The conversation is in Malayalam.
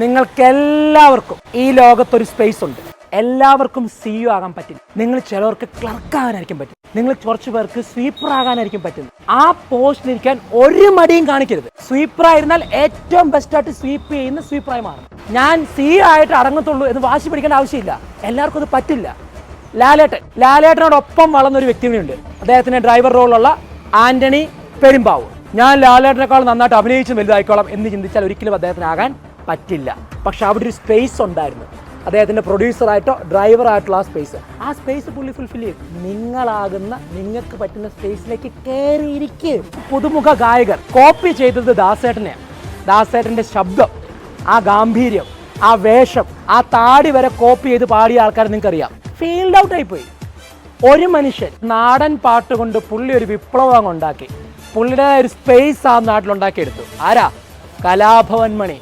നിങ്ങൾക്കെല്ലാവർക്കും ഈ ലോകത്തൊരു സ്പേസ് ഉണ്ട്. എല്ലാവർക്കും CEO ആകാൻ പറ്റില്ല. നിങ്ങൾ ചിലവർക്ക് ക്ലർക്ക് ആകാനായിരിക്കും പറ്റും. നിങ്ങൾ കുറച്ച് പേർക്ക് സ്വീപ്പർ ആകാനായിരിക്കും പറ്റുന്നത്. ആ പോസ്റ്റിലിരിക്കാൻ ഒരു മടിയും കാണിക്കരുത്. സ്വീപ്പർ ആയിരുന്നാൽ ഏറ്റവും ബെസ്റ്റായിട്ട് സ്വീപ്പ് ചെയ്യുന്ന സ്വീപ്പറായി മാറും. ഞാൻ CEO ആയിട്ട് അടങ്ങത്തുള്ളൂ എന്ന് വാശി പിടിക്കേണ്ട ആവശ്യമില്ല. എല്ലാവർക്കും അത് പറ്റില്ല. ലാലേട്ടനോടൊപ്പം വളർന്നൊരു വ്യക്തി കൂടിയുണ്ട്. അദ്ദേഹത്തിന്റെ ഡ്രൈവർ റോളുള്ള ആന്റണി പെരുമ്പാവൂർ. ഞാൻ ലാലേട്ടനേക്കാൾ നന്നായിട്ട് അഭിനയിച്ച് വലുതായിക്കോളാം എന്ന് ചിന്തിച്ചാൽ ഒരിക്കലും അദ്ദേഹത്തിനാകാൻ പറ്റില്ല. പക്ഷെ അവിടെ ഒരു സ്പേസ് ഉണ്ടായിരുന്നു. അദ്ദേഹത്തിൻ്റെ പ്രൊഡ്യൂസറായിട്ടോ ഡ്രൈവറായിട്ടുള്ള ആ സ്പേസ് പുള്ളി ഫുൾഫിൽ ചെയ്യും. നിങ്ങളാകുന്ന നിങ്ങൾക്ക് പറ്റുന്ന സ്പേസിലേക്ക് കയറിയിരിക്കുക. പുതുമുഖ ഗായകർ കോപ്പി ചെയ്തത് ദാസേട്ടനെയാണ്. ദാസേട്ടൻ്റെ ശബ്ദം, ആ ഗാംഭീര്യം, ആ വേഷം, ആ താടി വരെ കോപ്പി ചെയ്ത് പാടിയ ആൾക്കാർ നിങ്ങൾക്കറിയാം. ഫീൽഡ് ഔട്ട് ആയിപ്പോയി. ഒരു മനുഷ്യൻ നാടൻ പാട്ട് കൊണ്ട് പുള്ളി ഒരു വിപ്ലവം ഉണ്ടാക്കി. പുള്ളിയുടെ ഒരു സ്പേസ് ആ നാട്ടിലുണ്ടാക്കിയെടുത്തു. ആരാ? കലാഭവൻ മണി.